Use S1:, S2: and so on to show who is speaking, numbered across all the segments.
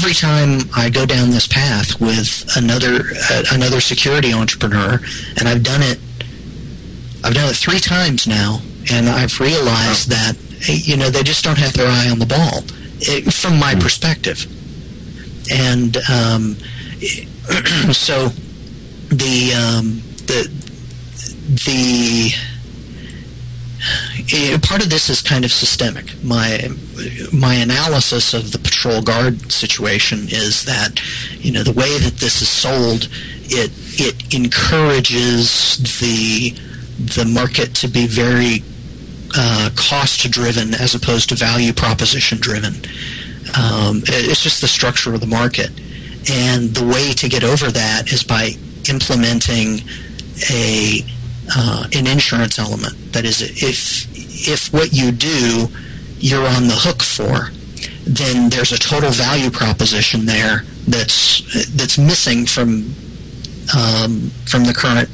S1: every time I go down this path with another security entrepreneur, and I've done it 3 times now, and I've realized that they just don't have their eye on the ball, from my perspective. And so the part of this is kind of systemic. My analysis of the patrol guard situation is that the way that this is sold, it encourages the market to be very cost driven as opposed to value proposition driven. It's just the structure of the market, and the way to get over that is by implementing an insurance element. That is, if what you do you're on the hook for, then there's a total value proposition there that's missing from the current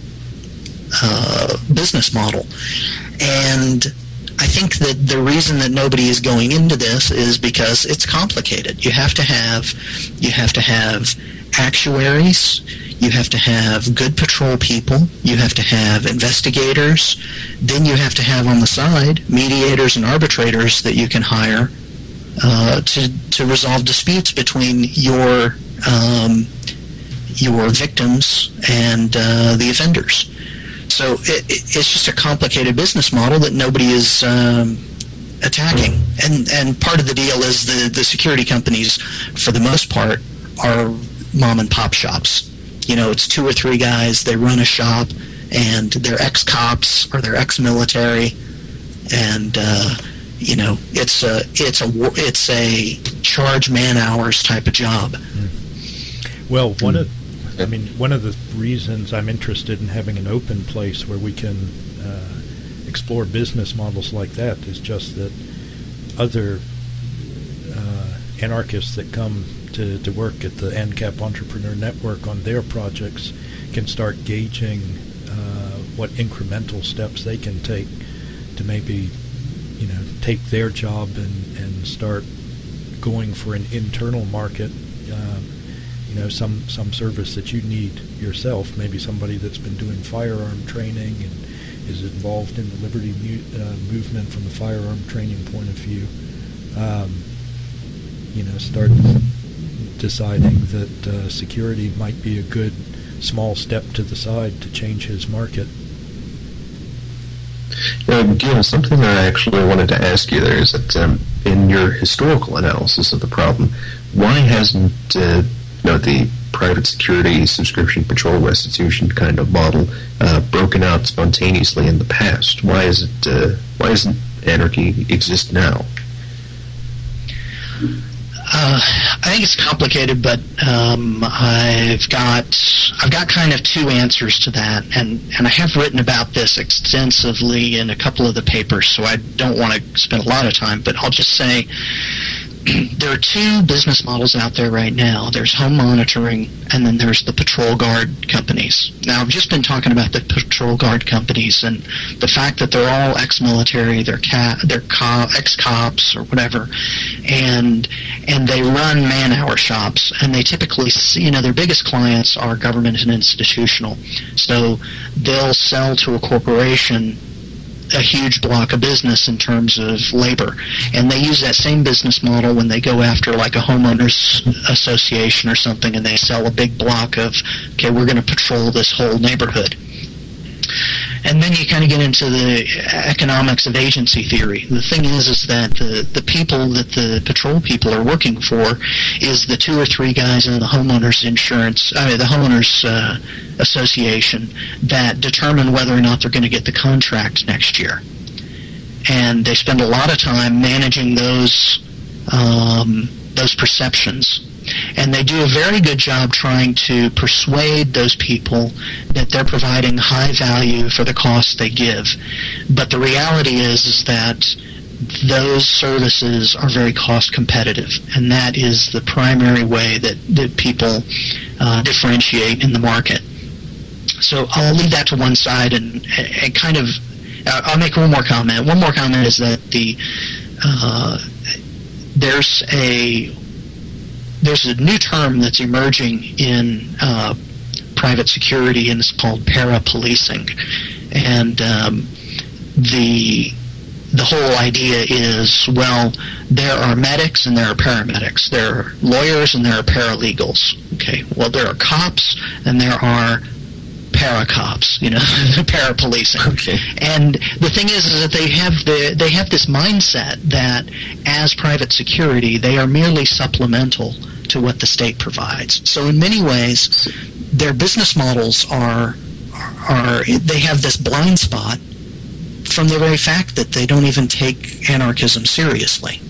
S1: business model. And I think that the reason that nobody is going into this is because it's complicated. You have to have actuaries, you have to have good patrol people, you have to have investigators, then you have to have on the side mediators and arbitrators that you can hire to resolve disputes between your victims and the offenders. So it's just a complicated business model that nobody is attacking. And part of the deal is the security companies, for the most part, are mom and pop shops. It's 2 or 3 guys. They run a shop, and they're ex-cops or they're ex-military, and it's a charge man hours type of job.
S2: Well, one of the reasons I'm interested in having an open place where we can explore business models like that is just that other anarchists that come to work at the AnCap Entrepreneur Network on their projects can start gauging what incremental steps they can take to maybe take their job and start going for an internal market. Some service that you need yourself, maybe somebody that's been doing firearm training and is involved in the liberty movement from the firearm training point of view, start deciding that security might be a good small step to the side to change his market.
S3: Something that I actually wanted to ask you there is that in your historical analysis of the problem, why hasn't the private security subscription patrol restitution kind of model broken out spontaneously in the past? Why doesn't anarchy exist now?
S1: I think it's complicated, but I've got kind of 2 answers to that, and I have written about this extensively in a couple of the papers, so I don't want to spend a lot of time, but I'll just say there are 2 business models out there right now. There's home monitoring, and then there's the patrol guard companies. Now, I've just been talking about the patrol guard companies, and the fact that they're all ex-military, they're ex-cops or whatever, and they run man-hour shops, and they typically, their biggest clients are government and institutional. So they'll sell to a corporation a huge block of business in terms of labor, and they use that same business model when they go after like a homeowners association or something, and they sell a big block of, okay, we're going to patrol this whole neighborhood. And then you kind of get into the economics of agency theory. The thing is that the people that the patrol people are working for is the 2 or 3 guys in the homeowners association that determine whether or not they're going to get the contract next year. And they spend a lot of time managing those perceptions. And they do a very good job trying to persuade those people that they're providing high value for the cost they give. But the reality is that those services are very cost competitive, and that is the primary way that people differentiate in the market. So I'll leave that to one side and kind of I'll make one more comment. One more comment is that there's a there's a new term that's emerging in private security, and it's called para-policing. And the whole idea is, well, there are medics and there are paramedics. There are lawyers and there are paralegals. Okay, well, there are cops and there are para-cops, para-policing.
S3: Okay.
S1: And the thing is that they have this mindset that as private security, they are merely supplemental to what the state provides. So in many ways, their business models they have this blind spot from the very fact that they don't even take anarchism seriously.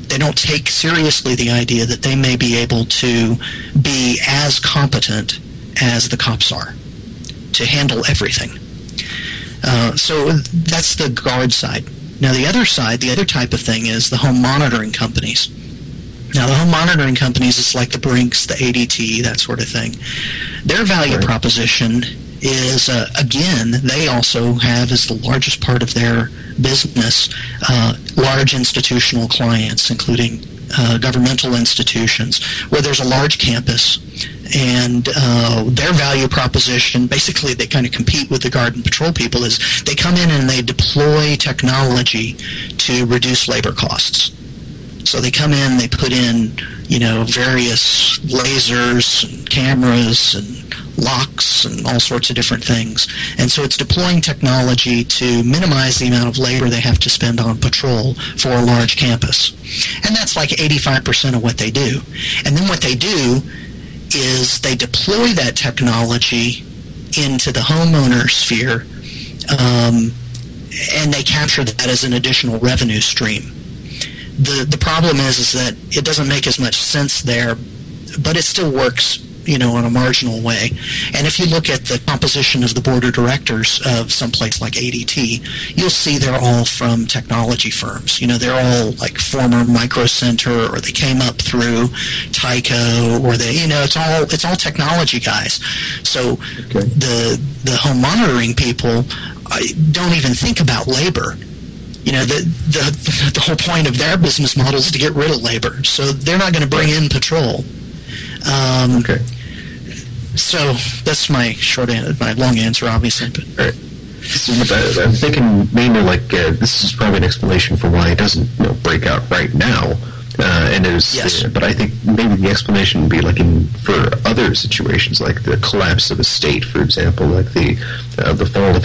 S1: They don't take seriously the idea that they may be able to be as competent as the cops are to handle everything. So that's the guard side. Now the other side, the other type of thing is the home monitoring companies. Now the home monitoring companies, it's like the Brinks, the ADT, that sort of thing. Their value proposition is, again, they also have as the largest part of their business large institutional clients, including governmental institutions, where there's a large campus. And their value proposition, basically they kind of compete with the Guard and Patrol people, is they come in and they deploy technology to reduce labor costs. So they come in, they put in, various lasers and cameras and locks and all sorts of different things. And so it's deploying technology to minimize the amount of labor they have to spend on patrol for a large campus. And that's like 85% of what they do. And then what they do is they deploy that technology into the homeowner sphere, and they capture that as an additional revenue stream. The problem is that it doesn't make as much sense there, but it still works, in a marginal way. And if you look at the composition of the board of directors of some place like ADT, you'll see they're all from technology firms. They're all like former Micro Center, or they came up through Tyco, or it's all technology guys. So the home monitoring people don't even think about labor. The whole point of their business model is to get rid of labor. So they're not going to bring in patrol. So that's my my long answer, obviously. But.
S3: All right. So I'm thinking mainly this is probably an explanation for why it doesn't break out right now. But I think maybe the explanation would be for other situations, like the collapse of a state, for example, like the fall of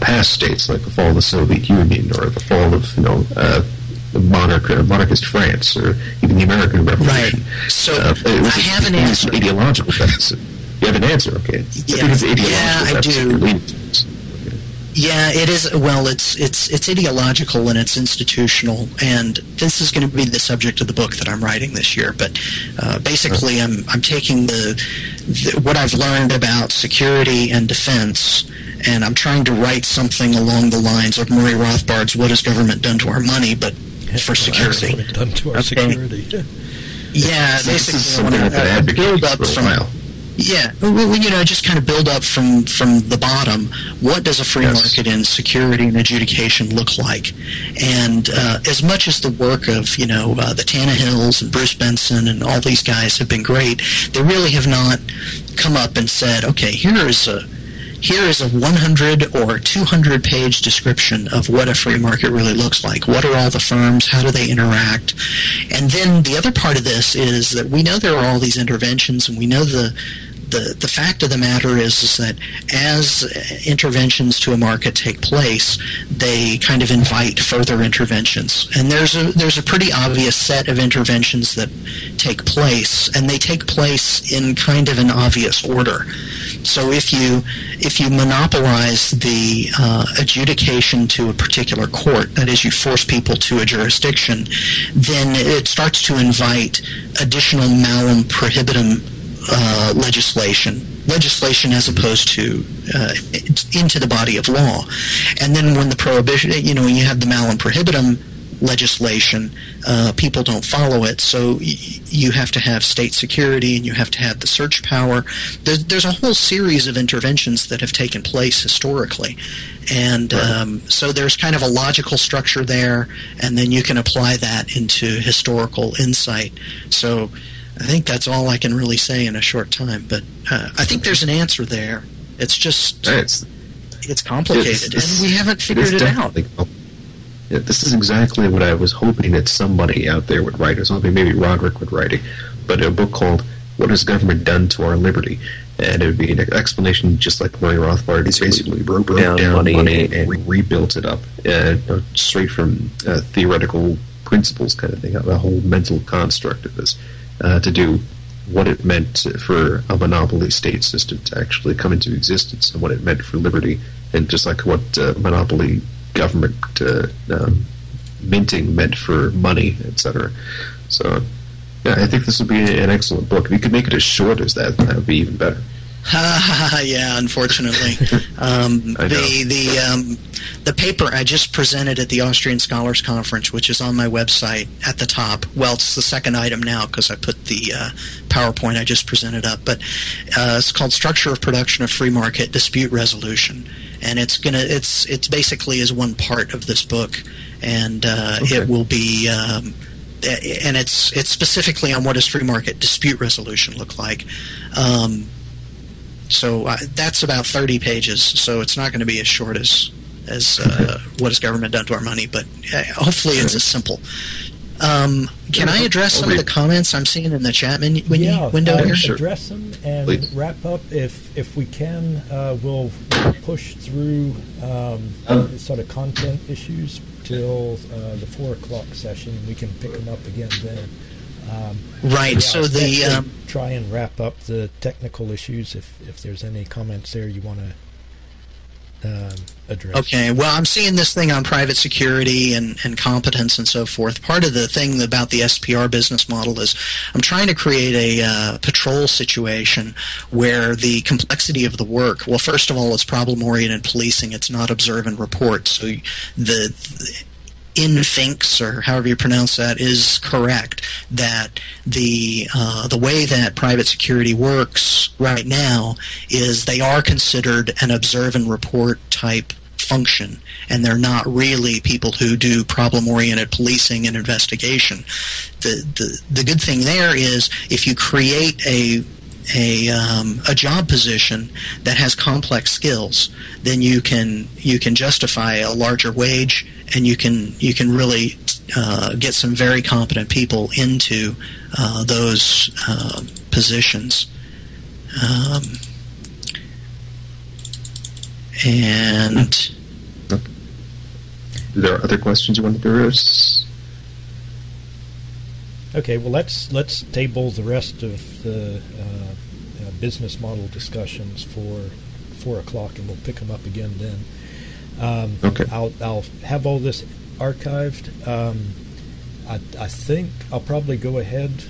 S3: past states, like the fall of the Soviet Union, or the fall of monarchist France, or even the American Revolution.
S1: Right. So I have an answer.
S3: Ideological deficit. You have an answer, okay?
S1: Yeah,
S3: I think it's ideological
S1: I do.
S3: deficit.
S1: Yeah, it is. Well, it's ideological and it's institutional, and this is going to be the subject of the book that I'm writing this year. But basically, I'm taking what I've learned about security and defense, and I'm trying to write something along the lines of Murray Rothbard's "What has government done to our money?" but for security.
S2: What has done to our security?
S1: Yeah,
S3: so
S1: basically,
S3: I want to build up
S1: from. Yeah, just kind of build up from the bottom. What does a free market in security and adjudication look like? And as much as the work of, the Tannehills and Bruce Benson and all these guys have been great, they really have not come up and said, okay, here is a 100 or 200 page description of what a free market really looks like. What are all the firms? How do they interact? And then the other part of this is that we know there are all these interventions, and we know the fact of the matter is that as interventions to a market take place, they kind of invite further interventions. And there's a pretty obvious set of interventions that take place, and they take place in kind of an obvious order. So if you monopolize the adjudication to a particular court, that is, you force people to a jurisdiction, then it starts to invite additional malum prohibitum legislation as opposed to into the body of law. And then when the prohibition, you have the malum prohibitum legislation, people don't follow it, so you have to have state security and you have to have the search power. There's a whole series of interventions that have taken place historically, and so there's kind of a logical structure there, and then you can apply that into historical insight. So I think that's all I can really say in a short time. But I think there's an answer there. It's just it's complicated, and we haven't figured it out.
S3: Yeah, this is exactly what I was hoping that somebody out there would write. I was hoping maybe Roderick would write it, but a book called "What Has Government Done to Our Liberty?" And it would be an explanation just like Murray Rothbard. It's basically broke down money and rebuilt it up, straight from theoretical principles kind of thing, the whole mental construct of this, to do what it meant for a monopoly state system to actually come into existence, and what it meant for liberty, and just like what monopoly government minting meant for money, etc. So, yeah, I think this would be an excellent book. If you could make it as short as that, that would be even better.
S1: Yeah, unfortunately. The paper I just presented at the Austrian Scholars Conference, which is on my website at the top. Well, it's the second item now because I put the PowerPoint I just presented up. But it's called "Structure of Production of Free Market Dispute Resolution," and it's basically is one part of this book, and it will be. And it's specifically on what does free market dispute resolution look like. So that's about 30 pages, so it's not going to be as short as what has government done to our money, but hopefully it's as simple. Can I address some of the comments I'm seeing in the chat window here?
S2: Sure. Address them and please wrap up. If we can, we'll push through sort of content issues till the 4 o'clock session. We can pick them up again then.
S1: Right. So
S2: try and wrap up the technical issues. If there's any comments there you want to address.
S1: Okay. Well, I'm seeing this thing on private security and competence and so forth. Part of the thing about the SPR business model is I'm trying to create a patrol situation where the complexity of the work. Well, first of all, it's problem-oriented policing. It's not observe and report. So the InThinks, or however you pronounce that, is correct, that the way that private security works right now is they are considered an observe and report type function, and they're not really people who do problem-oriented policing and investigation. The good thing there is if you create a job position that has complex skills, then you can justify a larger wage, and you can really get some very competent people into those positions. And
S3: there are other questions you want to raise?
S2: Okay, well let's table the rest of the business model discussions for 4 o'clock, and we'll pick them up again then.
S3: Okay.
S2: I'll have all this archived. I think I'll probably go ahead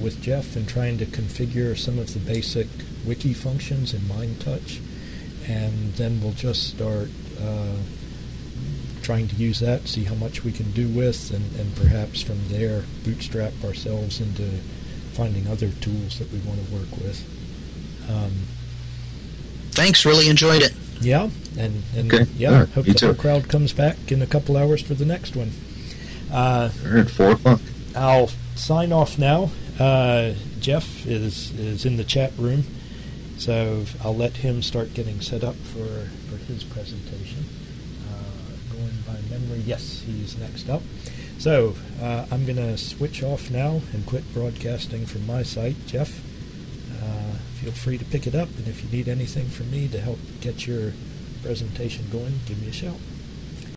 S2: with Jeff in trying to configure some of the basic wiki functions in MindTouch, and then we'll just start trying to use that, see how much we can do with, and perhaps from there bootstrap ourselves into finding other tools that we want to work with.
S1: Thanks, really enjoyed it.
S2: Yeah, and
S3: okay.
S2: Yeah,
S3: right.
S2: hope the whole crowd comes back in a couple hours for the next one.
S3: All right, 4 o'clock.
S2: I'll sign off now. Jeff is in the chat room, so I'll let him start getting set up for his presentation. Going by memory, yes, he's next up. So I'm going to switch off now and quit broadcasting from my site. Jeff, feel free to pick it up, and if you need anything from me to help get your presentation going, give me a shout.